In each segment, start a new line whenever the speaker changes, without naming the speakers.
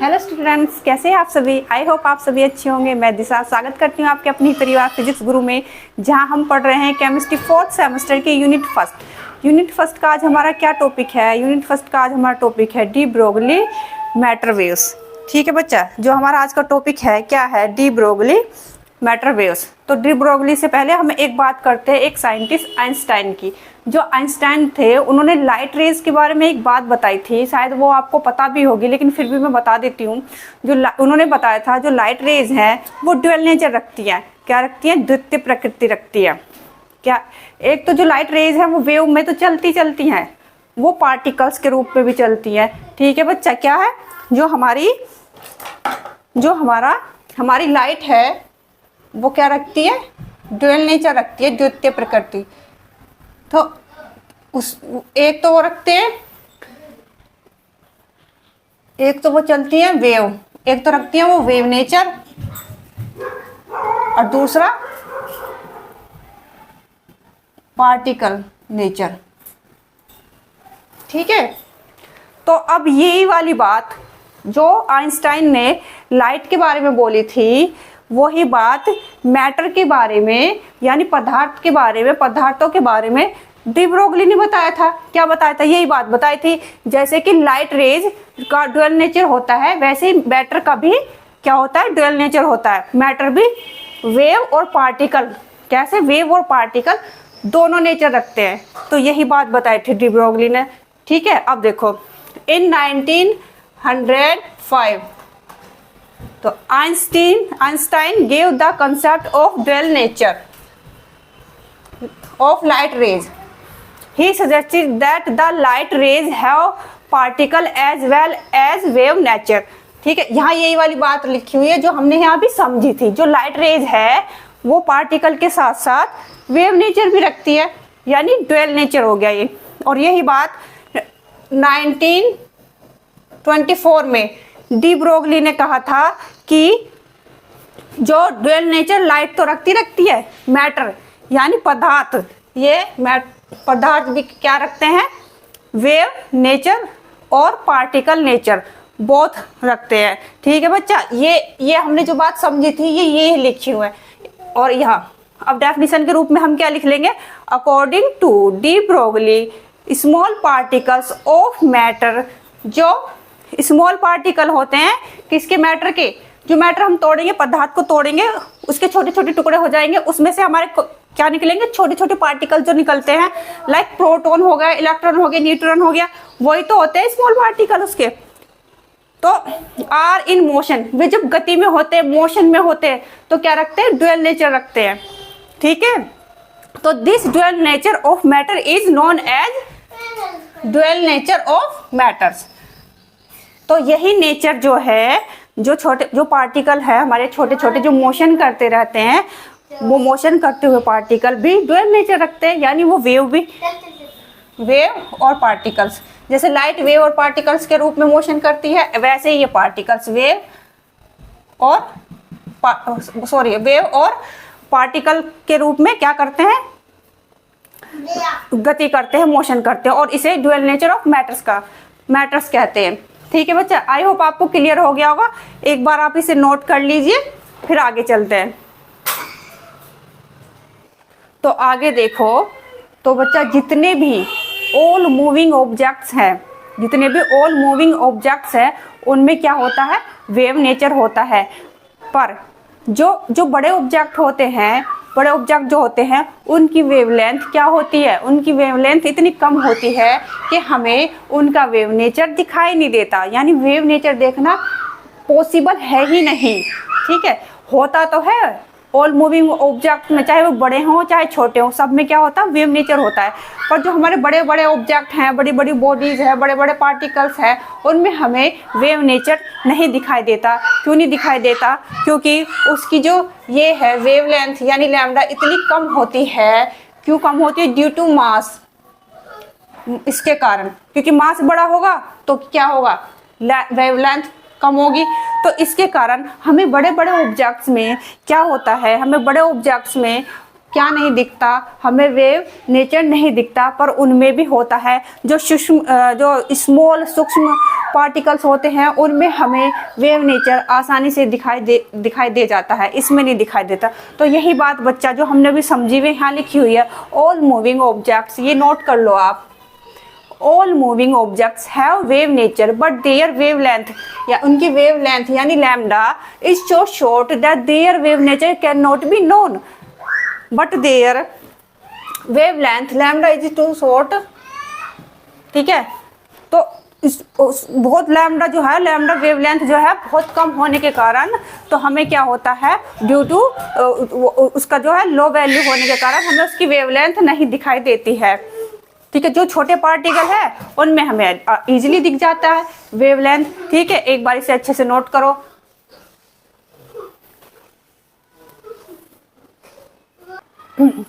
Hello students, कैसे हैं आप सभी। आई होप आप सभी अच्छे होंगे। मैं दिशा स्वागत करती हूँ आपके अपनी परिवार फिजिक्स गुरु में, जहाँ हम पढ़ रहे हैं केमिस्ट्री 4th सेमेस्टर के यूनिट फर्स्ट का आज हमारा क्या टॉपिक है। यूनिट फर्स्ट का आज हमारा टॉपिक है डी ब्रोगली मैटर वेव्स। ठीक है बच्चा, जो हमारा आज का टॉपिक है क्या है, डी ब्रोगली मैटर वेव्स। तो डी ब्रोगली से पहले हम एक बात करते हैं एक साइंटिस्ट आइंस्टाइन की। जो आइंस्टाइन थे उन्होंने लाइट रेज के बारे में एक बात बताई थी, शायद वो आपको पता भी होगी लेकिन फिर भी मैं बता देती हूँ। जो उन्होंने बताया था जो लाइट रेज हैं वो ड्यूअल नेचर रखती हैं। क्या रखती हैं? द्वितीय प्रकृति रखती है। क्या एक तो जो लाइट रेज है वो वेव में तो चलती हैं, वो पार्टिकल्स के रूप में भी चलती हैं। ठीक है बच्चा, क्या है जो हमारी लाइट है वो क्या रखती है? ड्यूअल नेचर रखती है, द्वितीय प्रकृति। तो एक तो वो रखते हैं, एक तो वो चलती है वेव, एक तो रखती है वो वेव नेचर और दूसरा पार्टिकल नेचर। ठीक है, तो अब यही वाली बात जो आइंस्टाइन ने लाइट के बारे में बोली थी, वही बात मैटर के बारे में यानी पदार्थों के बारे में डी ब्रोगली ने बताया था। क्या बताया था? यही बात बताई थी, जैसे कि लाइट रेज का ड्यूअल नेचर होता है वैसे ही मैटर का भी क्या होता है? ड्यूअल नेचर होता है। मैटर भी वेव और पार्टिकल, कैसे वेव और पार्टिकल दोनों नेचर रखते हैं। तो यही बात बताई थी डी ब्रोगली ने। ठीक है, अब देखो इन 1905 तो Einstein gave the concept of dual nature of light rays. He suggested that the light rays have particle as well as wave nature। ठीक है, यहाँ यही वाली बात लिखी हुई है जो हमने यहाँ भी समझी थी। जो लाइट रेज है वो पार्टिकल के साथ साथ वेव नेचर भी रखती है, यानी ड्यूअल नेचर हो गया ये। और यही बात 1924 में डी ब्रोगली ने कहा था कि जो ड्यूअल नेचर लाइट तो रखती है, मैटर यानी पदार्थ, ये पदार्थ भी क्या रखते हैं? वेव नेचर और पार्टिकल नेचर बोथ रखते हैं। ठीक है बच्चा, ये हमने जो बात समझी थी ये लिखी हुई है। और यहाँ अब डेफिनेशन के रूप में हम क्या लिख लेंगे? According to de Broglie small particles of matter. जो स्मॉल पार्टिकल होते हैं किसके? मैटर के। जो मैटर हम तोड़ेंगे, पदार्थ को तोड़ेंगे, उसके छोटे छोटे टुकड़े हो जाएंगे, उसमें से हमारे क्या निकलेंगे? छोटे छोटे पार्टिकल जो निकलते हैं, लाइक प्रोटॉन हो गया, इलेक्ट्रॉन हो गया, न्यूट्रॉन हो गया, वही तो होते हैं स्मॉल पार्टिकल उसके। तो आर इन मोशन, वे जब गति में होते हैं, मोशन में होते हैं, तो क्या रखते हैं? ड्यूअल नेचर रखते हैं। ठीक है, तो this dual nature of matter is known as dual nature of matters. तो यही नेचर जो है, जो पार्टिकल है हमारे छोटे छोटे जो मोशन करते रहते हैं, वो मोशन करते हुए पार्टिकल भी ड्यूअल नेचर रखते हैं, यानी वो वेव और पार्टिकल्स। जैसे लाइट वेव और पार्टिकल्स के रूप में मोशन करती है, वैसे ही ये पार्टिकल्स वेव और पार्टिकल के रूप में क्या करते हैं? गति करते हैं, मोशन करते हैं, और इसे ड्यूअल नेचर ऑफ मैटर्स कहते हैं। ठीक है बच्चा, आई होप आपको क्लियर हो गया होगा। एक बार आप इसे नोट कर लीजिए, फिर आगे चलते हैं। तो आगे देखो तो बच्चा, जितने भी ऑल मूविंग ऑब्जेक्ट्स हैं उनमें क्या होता है? वेव नेचर होता है। पर जो बड़े ऑब्जेक्ट जो होते हैं उनकी वेवलेंथ क्या होती है? उनकी वेवलेंथ इतनी कम होती है कि हमें उनका वेव नेचर दिखाई नहीं देता, यानी वेव नेचर देखना पॉसिबल है ही नहीं। ठीक है, होता तो है ऑल मूविंग ऑब्जेक्ट में, चाहे वो बड़े हों चाहे छोटे हों, सब में क्या होता है? वेव नेचर होता है। पर जो हमारे बड़े बड़े ऑब्जेक्ट हैं, बड़ी बड़ी बॉडीज है, बड़े बड़े पार्टिकल्स हैं, उनमें हमें वेव नेचर नहीं दिखाई देता। क्यों नहीं दिखाई देता? क्योंकि उसकी जो ये है वेवलेंथ यानी लैम्डा इतनी कम होती है। क्यों कम होती है? Due to mass. इसके कारण, क्योंकि मास बड़ा होगा तो क्या होगा? वेवलेंथ कम होगी। तो इसके कारण हमें बड़े बड़े ऑब्जेक्ट्स में क्या होता है? हमें बड़े ऑब्जेक्ट्स में क्या नहीं दिखता? हमें वेव नेचर नहीं दिखता, पर उनमें भी होता है। जो सूक्ष्म पार्टिकल्स होते हैं उनमें हमें वेव नेचर आसानी से दिखाई दे जाता है, इसमें नहीं दिखाई देता। तो यही बात बच्चा जो हमने भी समझी हुई यहाँ लिखी हुई है, ऑल मूविंग ऑब्जेक्ट्स, ये नोट कर लो आप। All moving objects have wave nature but their wavelength, या उनकी वेव लेंथ यानी lambda is so short that their wave nature can not be known, but their wavelength lambda is too short. ठीक है, तो बहुत lambda जो है, lambda wavelength जो है बहुत कम होने के कारण तो हमें क्या होता है, ड्यू टू उसका जो है लो वैल्यू होने के कारण हमें उसकी वेवलेंथ नहीं दिखाई देती है। ठीक है, जो छोटे पार्टिकल है उनमें हमें इजीली दिख जाता है वेवलेंथ। ठीक है, एक बार इसे अच्छे से नोट करो।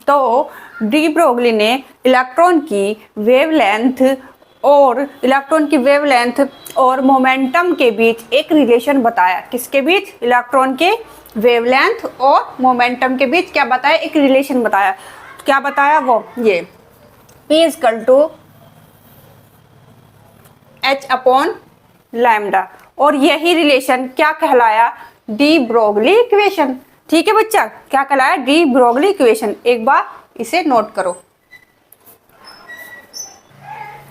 तो डी ब्रोगली ने इलेक्ट्रॉन की वेवलेंथ और मोमेंटम के बीच एक रिलेशन बताया। किसके बीच? इलेक्ट्रॉन के वेवलेंथ और मोमेंटम के बीच क्या बताया? एक रिलेशन बताया। क्या बताया वो? ये P इक्वल टू h/λ, और यही रिलेशन क्या कहलाया? De Broglie equation. ठीक है बच्चा, क्या कहलाया? De Broglie equation. एक बार इसे नोट करो।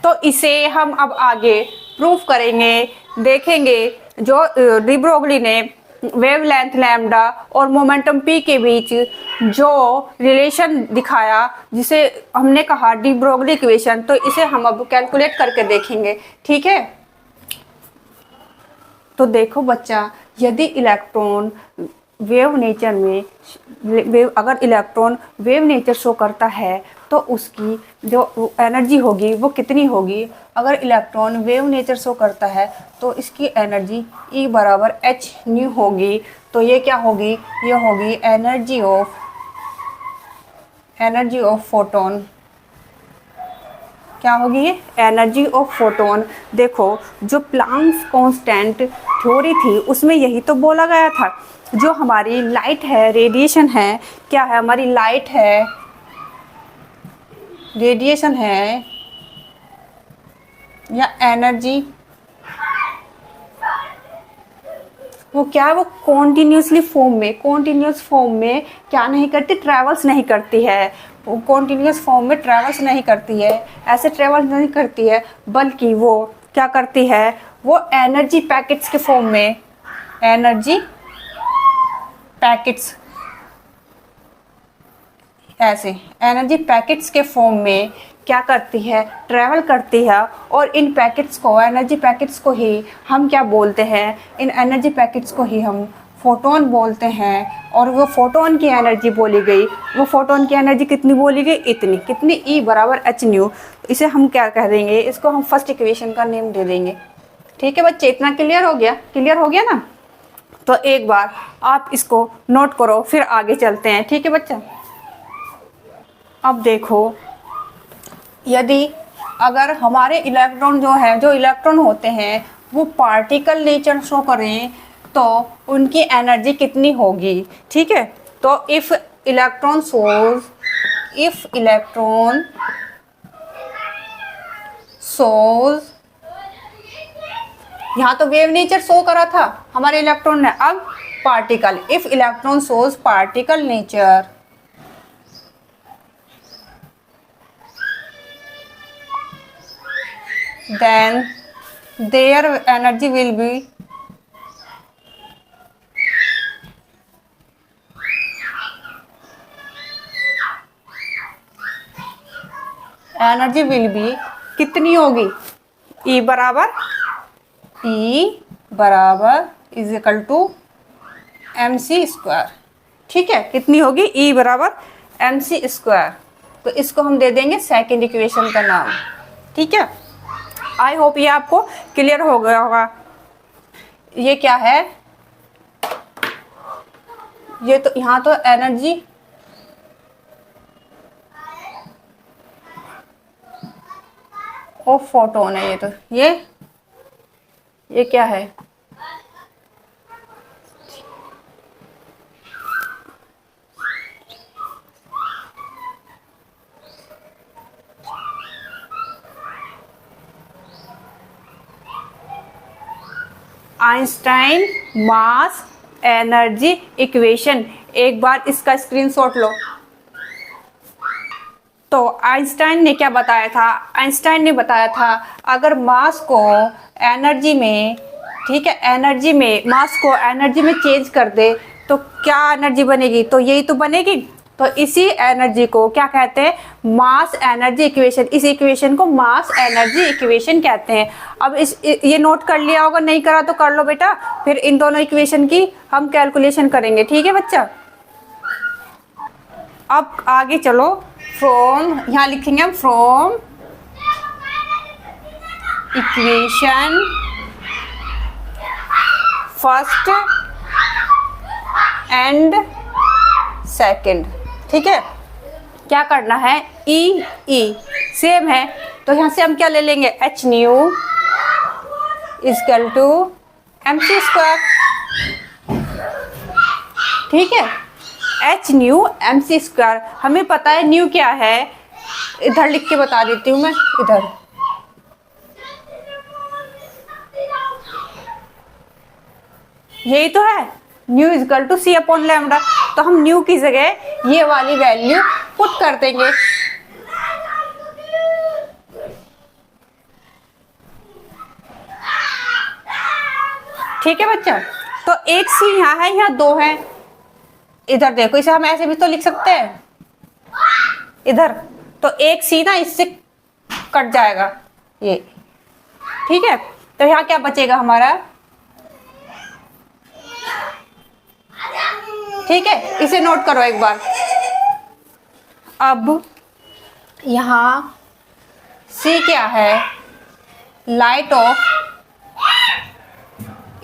तो इसे हम अब आगे प्रूफ करेंगे, देखेंगे। जो डी ब्रोगली ने वेवलेंथ लैम्डा और मोमेंटम p के बीच जो रिलेशन दिखाया, जिसे हमने कहा डी ब्रोगली इक्वेशन, तो इसे हम अब कैलकुलेट करके देखेंगे। ठीक है, तो देखो बच्चा, यदि इलेक्ट्रॉन वेव नेचर में अगर इलेक्ट्रॉन वेव नेचर शो करता है तो उसकी जो एनर्जी होगी वो कितनी होगी? अगर इलेक्ट्रॉन वेव नेचर शो करता है तो इसकी एनर्जी E बराबर h न्यू होगी। तो ये क्या होगी? ये होगी एनर्जी ऑफ फोटोन। क्या होगी ये? Energy of photon. देखो, जो प्लांक्स कांस्टेंट थ्योरी थी उसमें यही तो बोला गया था, जो हमारी लाइट है, रेडिएशन है, क्या है हमारी लाइट है, रेडिएशन है या एनर्जी, वो क्या है? वो कॉन्टिन्यूस फॉर्म में क्या नहीं करती? ट्रेवल्स नहीं करती है। वो कॉन्टिन्यूस फॉर्म में ट्रेवल्स नहीं करती है, ऐसे ट्रेवल नहीं करती है, बल्कि वो क्या करती है? वो एनर्जी पैकेट्स के फॉर्म में, एनर्जी पैकेट्स, ऐसे एनर्जी पैकेट्स के फॉर्म में क्या करती है? ट्रैवल करती है। और इन पैकेट्स को, एनर्जी पैकेट्स को ही हम क्या बोलते हैं? इन एनर्जी पैकेट्स को ही हम फोटोन बोलते हैं। और वो फोटोन की एनर्जी बोली गई, वो फोटोन की एनर्जी कितनी बोली गई? इतनी। कितनी? E बराबर h न्यू। इसे हम क्या कह देंगे? इसको हम फर्स्ट इक्वेशन का नेम दे देंगे। ठीक है बच्चे, इतना क्लियर हो गया? क्लियर हो गया ना? तो एक बार आप इसको नोट करो, फिर आगे चलते हैं। ठीक है बच्चा, अब देखो, यदि अगर हमारे इलेक्ट्रॉन जो इलेक्ट्रॉन होते हैं वो पार्टिकल नेचर शो करें तो उनकी एनर्जी कितनी होगी? ठीक है, तो इफ इलेक्ट्रॉन सोज, यहाँ तो वेव नेचर शो करा था हमारे इलेक्ट्रॉन ने, अब particle. If electron shows particle nature, then their energy will be कितनी होगी? E बराबर is equal to mc square. ठीक है, कितनी होगी? E बराबर mc स्क्वायर। तो इसको हम दे देंगे सेकेंड इक्वेशन का नाम। ठीक है, आई होप ये आपको क्लियर हो गया होगा। ये क्या है? ये तो यहाँ तो एनर्जी ऑफ फोटोन है। ये तो ये क्या है? Einstein mass energy equation. एक बार इसका स्क्रीनशॉट लो। तो आइंस्टाइन ने क्या बताया था? आइंस्टाइन ने बताया था अगर मास को एनर्जी में, ठीक है, एनर्जी में, मास को एनर्जी में चेंज कर दे तो क्या एनर्जी बनेगी? तो यही तो बनेगी। तो इसी एनर्जी को क्या कहते हैं? Mass energy equation. इस इक्वेशन को मास एनर्जी इक्वेशन कहते हैं। अब ये नोट कर लिया होगा, नहीं करा तो कर लो बेटा, फिर इन दोनों इक्वेशन की हम कैलकुलेशन करेंगे, ठीक है बच्चा। अब आगे चलो। फ्रॉम, यहाँ लिखेंगे हम from equation first and second, ठीक है। क्या करना है? ई ई सेम है, तो यहाँ से हम क्या ले लेंगे? H nu is equal to m c square, ठीक है। H nu m c square, हमें पता है न्यू क्या है, इधर लिख के बता देती हूँ मैं, इधर यही तो है, nu is equal to c upon lambda. तो हम न्यू की जगह ये वाली वैल्यू पुट कर देंगे, ठीक है बच्चा। तो एक सी यहाँ है, यहाँ दो है, इधर देखो, इसे हम ऐसे भी तो लिख सकते हैं इधर। तो एक सी ना इससे कट जाएगा ये, ठीक है। तो यहाँ क्या बचेगा हमारा? ठीक है, इसे नोट करो एक बार। अब यहाँ सी क्या है? लाइट ऑफ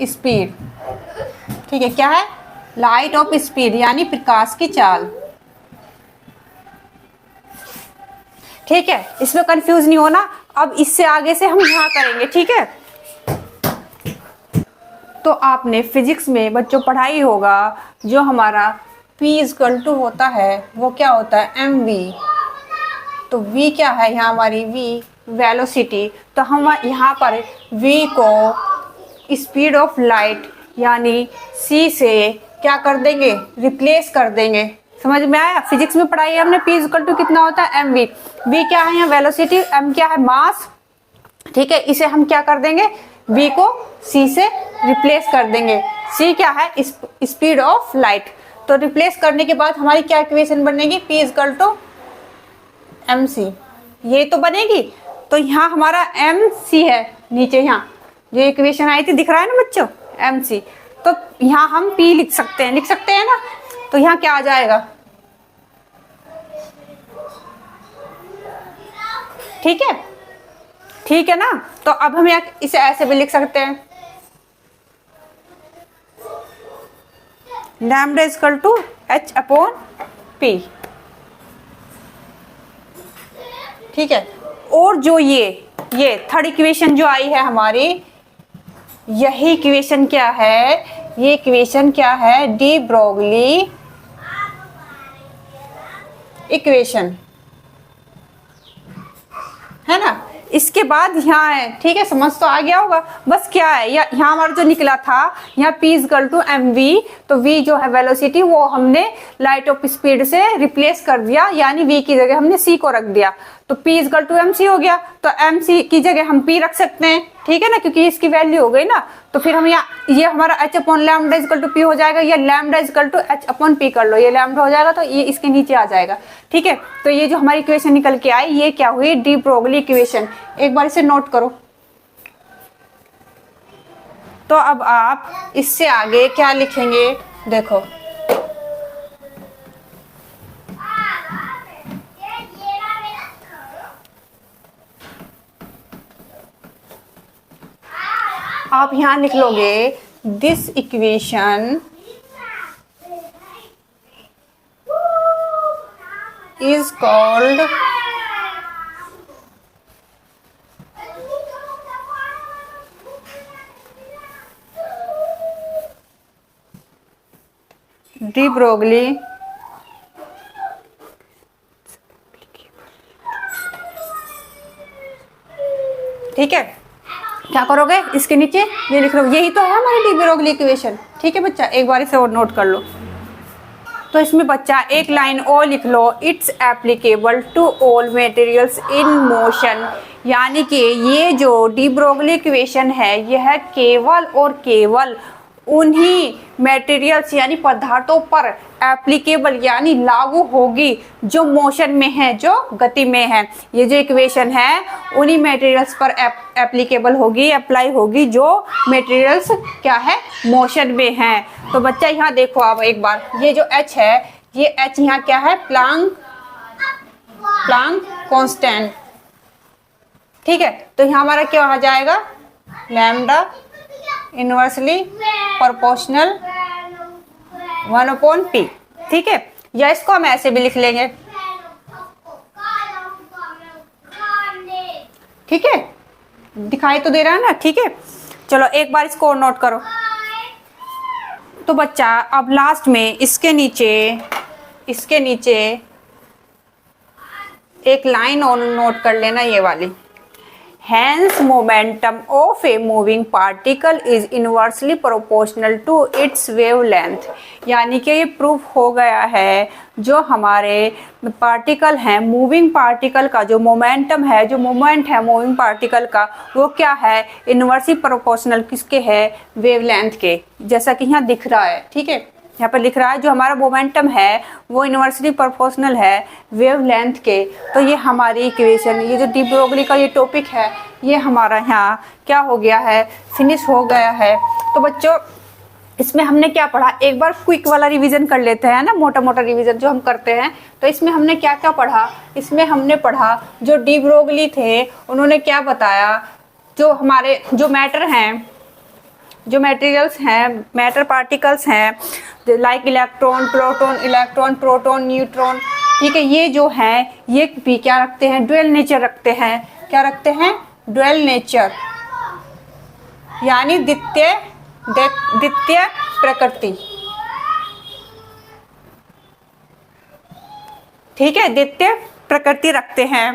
स्पीड, ठीक है। क्या है? लाइट ऑफ स्पीड, यानी प्रकाश की चाल, ठीक है। इसमें कंफ्यूज नहीं होना। अब इससे आगे से हम यहाँ करेंगे, ठीक है। तो आपने फिजिक्स में बच्चों पढ़ाई होगा, जो हमारा P इक्वल टू होता है वो क्या होता है? mv। तो v क्या है? यहाँ हमारी v वेलोसिटी। तो हम यहाँ पर v को स्पीड ऑफ लाइट यानी c से क्या कर देंगे? रिप्लेस कर देंगे। समझ में आया? फिजिक्स में पढ़ाई हमने P इक्वल टू कितना होता है? mv। v क्या है? यहाँ वेलोसिटी, m क्या है? मास, ठीक है। इसे हम क्या कर देंगे? v को c से रिप्लेस कर देंगे। c क्या है? Speed of light. तो रिप्लेस करने के बाद हमारी क्या इक्वेशन बनेगी? p इक्वल टू mc, ये तो बनेगी। तो यहाँ हमारा mc है, नीचे यहाँ जो इक्वेशन आई थी दिख रहा है ना बच्चों, mc। तो यहाँ हम p लिख सकते हैं ना। तो यहाँ क्या आ जाएगा? ठीक है ना। तो अब हम इसे ऐसे भी लिख सकते हैं, lambda equal to h upon p, ठीक है। और जो ये थर्ड इक्वेशन जो आई है हमारी, यही इक्वेशन क्या है? ये इक्वेशन क्या है? डी ब्रोगली इक्वेशन, है ना। इसके बाद यहाँ है, ठीक है, समझ तो आ गया होगा। बस क्या है, यहाँ हमारा जो निकला था, यहाँ P इक्वल टू mv, तो v जो है वेलोसिटी, वो हमने लाइट ऑफ स्पीड से रिप्लेस कर दिया, यानी v की जगह हमने c को रख दिया। तो P इक्वल टू mc हो गया। तो mc की जगह हम p रख सकते हैं, ठीक है ना, क्योंकि इसकी वैल्यू हो गई ना। तो फिर हम यहाँ ये हमारा h upon lambda equal to p हो जाएगा, या lambda equal to h upon p कर लो, ये लैम्डा हो जाएगा, तो ये इसके नीचे आ जाएगा, ठीक है। तो ये जो हमारी इक्वेशन निकल के आई, ये क्या हुई? De Broglie equation. एक बार इसे नोट करो। तो अब आप इससे आगे क्या लिखेंगे? देखो, आप यहां लिख लोगे this equation is called de Broglie ठीक है। क्या करोगे, इसके नीचे ये लिख लो, यही तो है हमारी डी ब्रोगली इक्वेशन। ठीक है बच्चा, एक बार इसे और नोट कर लो। तो इसमें बच्चा एक लाइन और लिख लो, it's applicable to all materials in motion, यानी कि ये जो डी ब्रोगली इक्वेशन है यह केवल और केवल उन्हीं मटेरियल्स यानी पदार्थों पर एप्लीकेबल यानी लागू होगी जो मोशन में है, जो गति में है। ये जो इक्वेशन है उन्हीं मटेरियल्स पर एप्लीकेबल होगी, अप्लाई होगी जो मटेरियल्स क्या है, मोशन में हैं। तो बच्चा यहाँ देखो आप एक बार, ये जो H है, ये H यहाँ क्या है, प्लांक कांस्टेंट। ठीक है, तो यहाँ हमारा क्या आ जाएगा, लैम्डा इनवर्सली प्रोपोर्शनल 1/p। ठीक है, या इसको हम ऐसे भी लिख लेंगे। ठीक है, दिखाई तो दे रहा है ना। ठीक है, चलो एक बार इसको और नोट करो। तो बच्चा अब लास्ट में इसके नीचे एक लाइन और नोट कर लेना, ये वाली, Hence momentum of a moving particle is inversely proportional to its wavelength। यानी कि ये प्रूफ हो गया है, जो हमारे पार्टिकल हैं, मूविंग पार्टिकल का जो मोमेंटम है, जो मोमेंट है मूविंग पार्टिकल का, वो क्या है, इनवर्सली प्रोपोर्शनल किसके है, वेवलेंथ के, जैसा कि यहाँ दिख रहा है। ठीक है, यहाँ पर लिख रहा है जो हमारा मोमेंटम है वो इनवर्सली प्रोपोर्शनल है वेवलेंथ के। तो ये हमारी इक्वेशन, ये जो डी ब्रोगली का ये टॉपिक है, ये हमारा यहाँ क्या हो गया है, फिनिश हो गया है। तो बच्चों इसमें हमने क्या पढ़ा, एक बार क्विक वाला रिवीजन कर लेते हैं ना, मोटा मोटा रिवीजन जो हम करते हैं। तो इसमें हमने क्या क्या पढ़ा, इसमें हमने पढ़ा जो डी ब्रोगली थे उन्होंने क्या बताया, जो हमारे जो मैटर हैं, जो मटेरियल्स हैं, मैटर पार्टिकल्स हैं, लाइक इलेक्ट्रॉन, प्रोटॉन, न्यूट्रॉन। ठीक है, ये जो हैं ये भी क्या रखते हैं, ड्यूअल नेचर रखते हैं। क्या रखते हैं, ड्यूअल नेचर, यानी द्वितीय प्रकृति। ठीक है, द्वितीय प्रकृति रखते हैं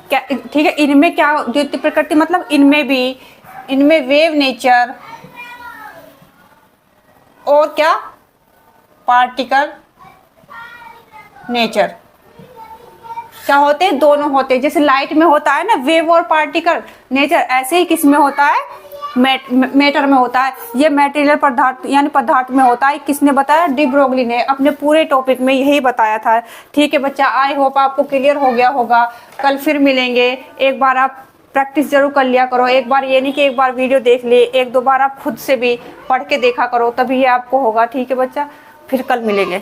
क्या। ठीक है, इनमें क्या द्वितीय प्रकृति मतलब इनमें वेव नेचर और क्या, पार्टिकल नेचर क्या होते हैं, दोनों होते हैं। जैसे लाइट में होता है ना वेव और पार्टिकल नेचर, ऐसे ही किस में होता है, मैटर में होता है। ये मटेरियल पदार्थ यानी पदार्थ में होता है। किसने बताया, डी ब्रोगली ने अपने पूरे टॉपिक में यही बताया था। ठीक है बच्चा, आई होप आपको क्लियर हो गया होगा। कल फिर मिलेंगे, एक बार आप प्रैक्टिस जरूर कर लिया करो। एक बार ये नहीं कि एक बार वीडियो देख लिए, एक दो बार आप खुद से भी पढ़ के देखा करो, तभी ये आपको होगा। ठीक है बच्चा, फिर कल मिलेंगे।